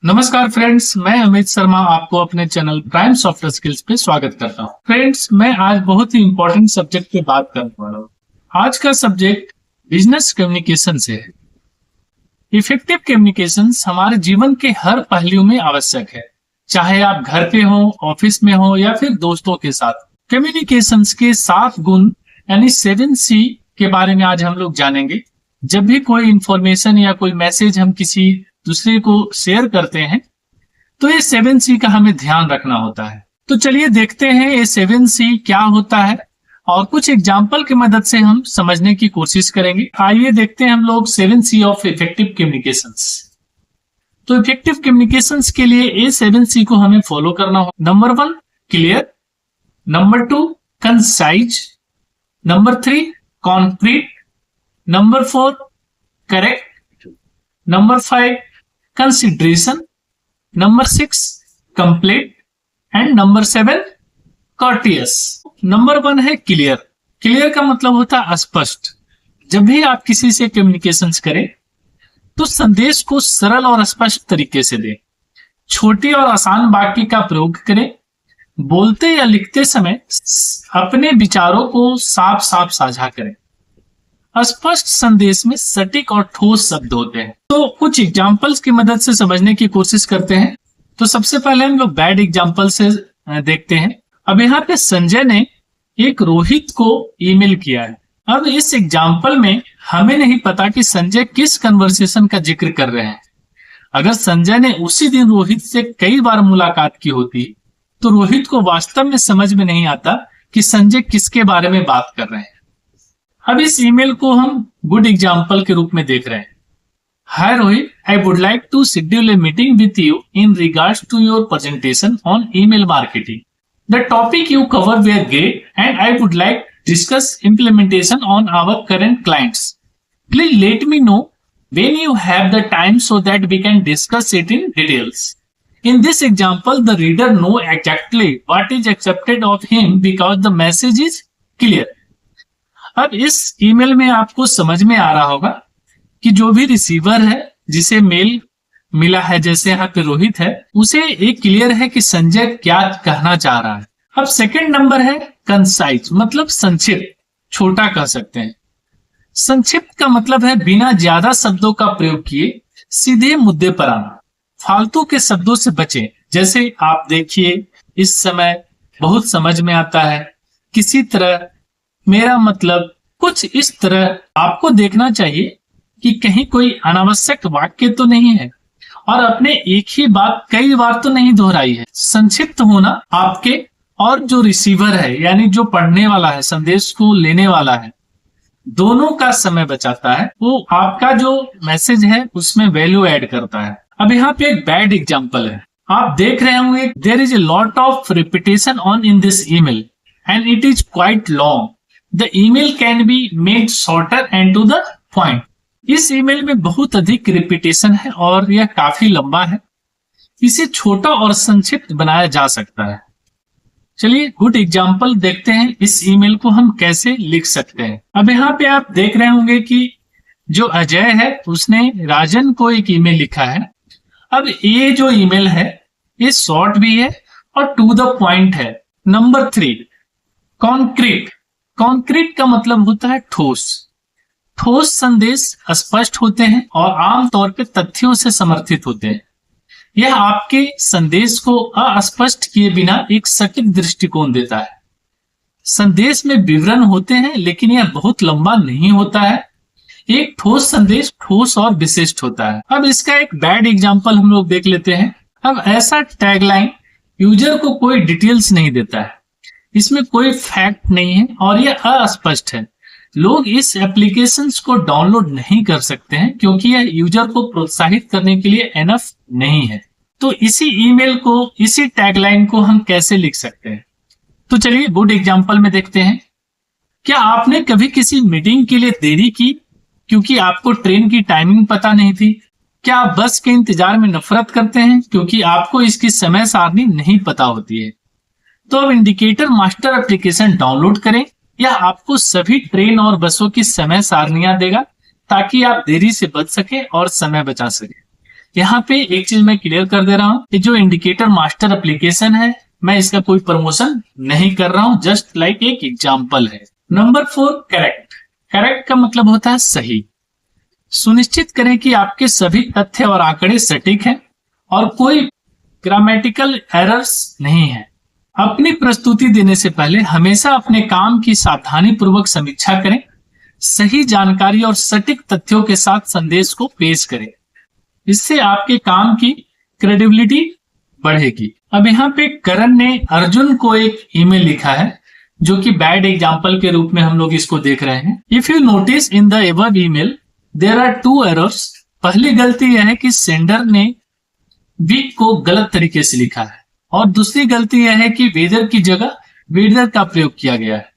नमस्कार फ्रेंड्स, मैं अमित शर्मा आपको अपने चैनल प्राइम सॉफ्टवेयर स्किल्स पे स्वागत करता हूं। फ्रेंड्स, मैं आज बहुत ही इंपॉर्टेंट सब्जेक्ट पे बात करने वाला हूं। आज का सब्जेक्ट बिजनेस कम्युनिकेशन से है। इफेक्टिव कम्युनिकेशन हमारे जीवन के हर पहलू में आवश्यक है, चाहे आप घर पे हो, ऑफिस में हो या फिर दोस्तों के साथ। कम्युनिकेशन के 7 गुण यानी 7C के बारे में आज हम लोग जानेंगे। जब भी कोई इंफॉर्मेशन या कोई मैसेज हम किसी दूसरे को शेयर करते हैं तो ये 7C का हमें ध्यान रखना होता है। तो चलिए देखते हैं ये 7C क्या होता है और कुछ एग्जाम्पल की मदद से हम समझने की कोशिश करेंगे। आइए देखते हैं हम लोग 7C ऑफ इफेक्टिव कम्युनिकेशंस। तो इफेक्टिव कम्युनिकेशंस के लिए ये 7C को हमें फॉलो करना हो। Number 1 clear, number 2 concise, number 3 concrete, number 4 correct, number 5 consideration, number 6 complete and number 7 courteous। Number 1 है क्लियर। क्लियर का मतलब होता है स्पष्ट। जब भी आप किसी से कम्युनिकेशंस करें तो संदेश को सरल और स्पष्ट तरीके से दें। छोटे और आसान वाक्य का प्रयोग करें। बोलते या लिखते समय अपने विचारों को साफ साफ साझा करें। स्पष्ट संदेश में सटीक और ठोस शब्द होते हैं। तो कुछ एग्जाम्पल्स की मदद से समझने की कोशिश करते हैं। तो सबसे पहले हम लोग बैड एग्जाम्पल से देखते हैं। अब यहाँ पे संजय ने एक रोहित को ईमेल किया है। अब इस एग्जाम्पल में हमें नहीं पता कि संजय किस कन्वर्सेशन का जिक्र कर रहे हैं। अगर संजय ने उसी दिन रोहित से कई बार मुलाकात की होती तो रोहित को वास्तव में समझ में नहीं आता कि संजय किसके बारे में बात कर रहे हैं। अब इस ईमेल को हम गुड एग्जाम्पल के रूप में देख रहे हैं। Hi Rohit, I would like to schedule a meeting with you in regards to your presentation on email marketing. The topic you cover were great and I would like discuss implementation on our current clients. Please let me know when you have the time so that we can discuss it in details. In this example, the reader know exactly what is expected of him because the message is clear। अब इस email में आपको समझ में आ रहा होगा कि जो भी रिसीवर है, जिसे मेल मिला है, जैसे यहाँ पे रोहित है, उसे एक क्लियर है कि संजय क्या कहना चाह रहा है। अब सेकंड नंबर है कंसाइज, मतलब संक्षिप्त, छोटा कह सकते हैं। संक्षिप्त का मतलब है बिना ज्यादा शब्दों का प्रयोग किए सीधे मुद्दे पर आना। फालतू के शब्दों से बचें। जैसे आप देखिए, इस समय बहुत समझ में आता है, किसी तरह, मेरा मतलब, कुछ इस तरह। आपको देखना चाहिए कि कहीं कोई अनावश्यक वाक्य तो नहीं है और अपने एक ही बात कई बार तो नहीं दोहराई है। संक्षिप्त होना आपके और जो रिसीवर है, यानी जो पढ़ने वाला है, संदेश को लेने वाला है, दोनों का समय बचाता है। वो आपका जो मैसेज है उसमें वैल्यू ऐड करता है। अब यहाँ पे एक बैड एग्जाम्पल है। आप देख रहे होंगे, there is a lot of repetition on in this email and it is quite long. The email can be made shorter and to the point. इस ईमेल में बहुत अधिक रिपीटेशन है और यह काफी लंबा है। इसे छोटा और संक्षिप्त बनाया जा सकता है। चलिए गुड एग्जाम्पल देखते हैं, इस ईमेल को हम कैसे लिख सकते हैं। अब यहाँ पे आप देख रहे होंगे कि जो अजय है उसने राजन को एक ईमेल लिखा है। अब ये जो ईमेल है ये शॉर्ट भी है और टू द पॉइंट है। Number 3 concrete. कॉन्क्रीट का मतलब होता है ठोस। ठोस संदेश स्पष्ट होते हैं और आमतौर पर तथ्यों से समर्थित होते हैं। यह आपके संदेश को अस्पष्ट किए बिना एक सटीक दृष्टिकोण देता है। संदेश में विवरण होते हैं लेकिन यह बहुत लंबा नहीं होता है। एक ठोस संदेश ठोस और विशिष्ट होता है। अब इसका एक बैड एग्जाम्पल हम लोग देख लेते हैं। अब ऐसा टैगलाइन यूजर को कोई डिटेल्स नहीं देता है, इसमें कोई फैक्ट नहीं है और यह अस्पष्ट है। लोग इस एप्लीकेशंस को डाउनलोड नहीं कर सकते हैं क्योंकि यह यूजर को प्रोत्साहित करने के लिए एनफ नहीं है। तो इसी ईमेल को, इसी टैगलाइन को हम कैसे लिख सकते हैं? तो चलिए गुड एग्जाम्पल में देखते हैं। क्या आपने कभी किसी मीटिंग के लिए देरी की क्योंकि आपको ट्रेन की टाइमिंग पता नहीं थी? क्या आप बस के इंतजार में नफरत करते हैं क्योंकि आपको इसकी समय सारणी नहीं पता होती है? तो अब इंडिकेटर मास्टर एप्लीकेशन डाउनलोड करें। यह आपको सभी ट्रेन और बसों की समय सारणियां देगा ताकि आप देरी से बच सके और समय बचा सके। यहाँ पे एक चीज मैं क्लियर कर दे रहा हूँ कि जो इंडिकेटर मास्टर एप्लीकेशन है, मैं इसका कोई प्रमोशन नहीं कर रहा हूँ, जस्ट लाइक एक एग्जाम्पल है। Number 4, correct. करेक्ट का मतलब होता है सही। सुनिश्चित करें कि आपके सभी तथ्य और आंकड़े सटीक हैं और कोई ग्रामेटिकल एरर्स नहीं है। अपनी प्रस्तुति देने से पहले हमेशा अपने काम की सावधानी पूर्वक समीक्षा करें। सही जानकारी और सटीक तथ्यों के साथ संदेश को पेश करें। इससे आपके काम की क्रेडिबिलिटी बढ़ेगी। अब यहाँ पे करण ने अर्जुन को एक ईमेल लिखा है, जो कि बैड एग्जाम्पल के रूप में हम लोग इसको देख रहे हैं। If you notice in the above email there are 2 errors. पहली गलती यह है कि सेंडर ने वीक को गलत तरीके से लिखा है, और दूसरी गलती यह है कि वेदर की जगह वेदर का प्रयोग किया गया है।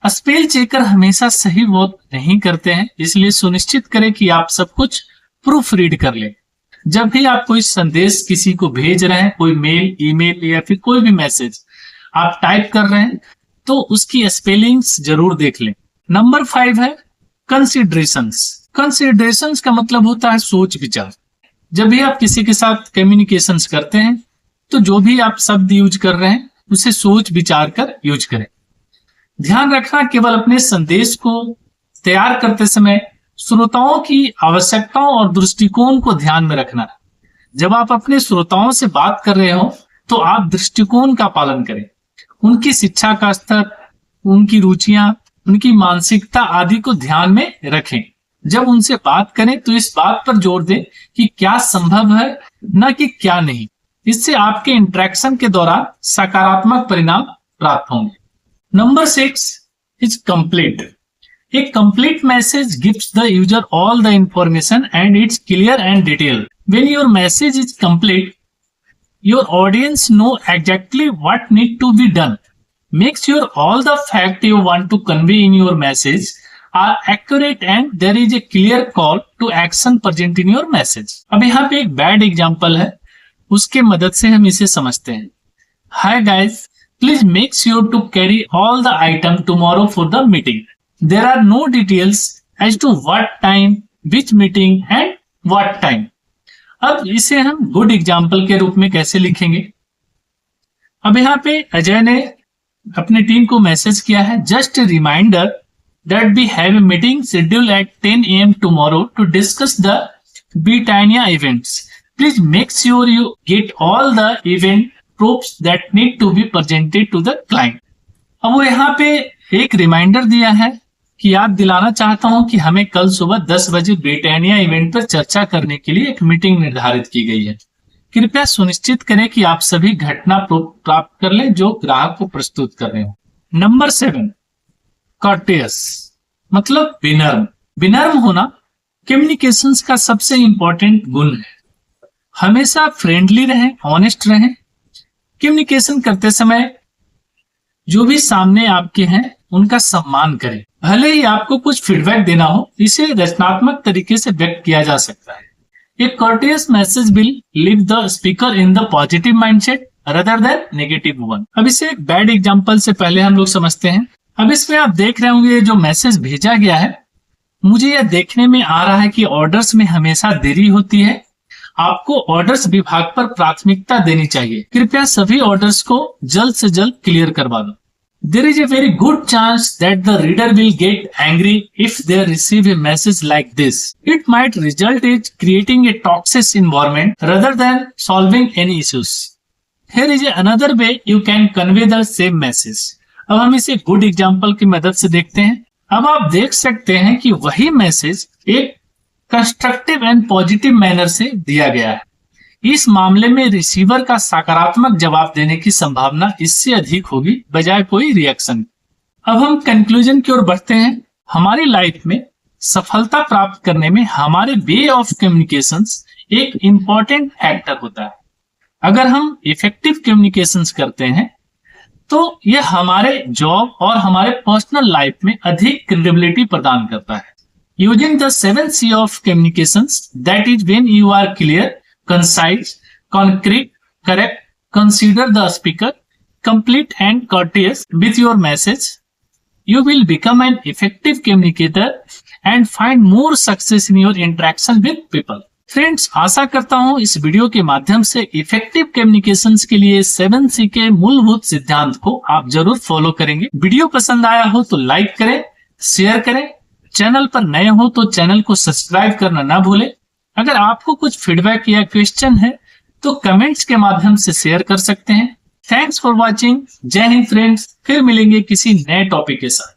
स्पेल चेकर हमेशा सही वोट नहीं करते हैं, इसलिए सुनिश्चित करें कि आप सब कुछ प्रूफ रीड कर लें। जब भी आप कोई संदेश किसी को भेज रहे हैं, कोई मेल, ईमेल या फिर कोई भी मैसेज आप टाइप कर रहे हैं, तो उसकी स्पेलिंग्स जरूर देख लें। नंबर 5 है कंसिडरेशंस। कंसिडरेशंस का मतलब होता है सोच विचार। जब भी आप किसी के साथ कम्युनिकेशंस करते हैं, तो जो भी आप शब्द यूज कर रहे हैं उसे सोच विचार कर यूज करें। ध्यान रखना, केवल अपने संदेश को तैयार करते समय श्रोताओं की आवश्यकताओं और दृष्टिकोण को ध्यान में रखना। जब आप अपने श्रोताओं से बात कर रहे हो, तो आप दृष्टिकोण का पालन करें। उनकी शिक्षा का स्तर, उनकी रुचियां, उनकी मानसिकता आदि को ध्यान में रखें। जब उनसे बात करें तो इस बात पर जोर दें कि क्या संभव है, न कि क्या नहीं। इससे आपके इंटरेक्शन के दौरान सकारात्मक परिणाम प्राप्त होंगे। Number 6 is complete. A complete message gives the user all the information and it's clear and detailed. When your message is complete, your audience know exactly what need to be done. Make sure all the facts you want to convey in your message are accurate and there is a clear call to action present in your message. अब यहाँ पे एक bad example है, उसके मदद से हम इसे समझते हैं। Hi guys, please make sure to carry all the item tomorrow for the meeting. There are no details as to what time, which meeting and what time. अब इसे हम गुड एग्जाम्पल के रूप में कैसे लिखेंगे? अब यहाँ पे अजय ने अपने टीम को मैसेज किया है, just a reminder that we have a meeting scheduled at 10 AM tomorrow to discuss the Britannia events. Please make sure you get all the event props that need to be presented to the client. अब वो यहाँ पे एक reminder दिया है कि याद दिलाना चाहता हूं कि हमें कल सुबह 10 बजे ब्रिटानिया इवेंट पर चर्चा करने के लिए एक मीटिंग निर्धारित की गई है। कृपया सुनिश्चित करें कि आप सभी घटना प्राप्त कर लें जो ग्राहक को प्रस्तुत कर रहे हो। नंबर 7 कर्टेस, मतलब विनम्र। विनम्र होना कम्युनिकेशंस का सबसे इंपॉर्टेंट गुण है। हमेशा फ्रेंडली रहें, ऑनेस्ट रहें। कम्युनिकेशन करते समय जो भी सामने आपके हैं उनका सम्मान करें। भले ही आपको कुछ फीडबैक देना हो, इसे रचनात्मक तरीके से व्यक्त किया जा सकता है। एक courteous message will leave the speaker in the positive mindset rather than negative one. अब इसे एक बैड एग्जांपल से पहले हम लोग समझते हैं। अब इसमें आप देख रहे होंगे जो मैसेज भेजा गया है, मुझे यह देखने में आ रहा है कि ऑर्डर्स में हमेशा देरी होती है। आपको ऑर्डर्स विभाग पर प्राथमिकता देनी चाहिए। कृपया सभी ऑर्डर्स को जल्द से जल्द क्लियर करवा दो। There is a very good chance that the reader will get angry if they receive a message like this. It might result in creating a toxic environment rather than solving any issues. Here is another way you can convey the same message. अब हम इसे good example की मदद से देखते हैं। अब आप देख सकते हैं कि वही मैसेज एक कंस्ट्रक्टिव एंड पॉजिटिव मैनर से दिया गया है। इस मामले में रिसीवर का सकारात्मक जवाब देने की संभावना इससे अधिक होगी बजाय कोई रिएक्शन। अब हम कंक्लूजन की ओर बढ़ते हैं। हमारी लाइफ में सफलता प्राप्त करने में हमारे वे ऑफ कम्युनिकेशंस एक इंपॉर्टेंट फैक्टर होता है। अगर हम इफेक्टिव कम्युनिकेशंस करते हैं तो यह हमारे जॉब और हमारे पर्सनल लाइफ में अधिक क्रेडिबिलिटी प्रदान करता है। Using the 7 C of communications, that is when you are clear, concise, concrete, correct, consider the speaker, complete and courteous with your message, you will become an effective communicator and find more success in your interaction with people. Friends, आशा करता हूं इस video के माध्यम से effective communications के लिए 7C के मूलभूत सिद्धांत को आप जरूर फॉलो करेंगे। वीडियो पसंद आया हो तो लाइक करें, शेयर करें। चैनल पर नए हो तो चैनल को सब्सक्राइब करना ना भूलें। अगर आपको कुछ फीडबैक या क्वेश्चन है तो कमेंट्स के माध्यम से शेयर कर सकते हैं। Thanks for watching. जय हिंद फ्रेंड्स, फिर मिलेंगे किसी नए टॉपिक के साथ।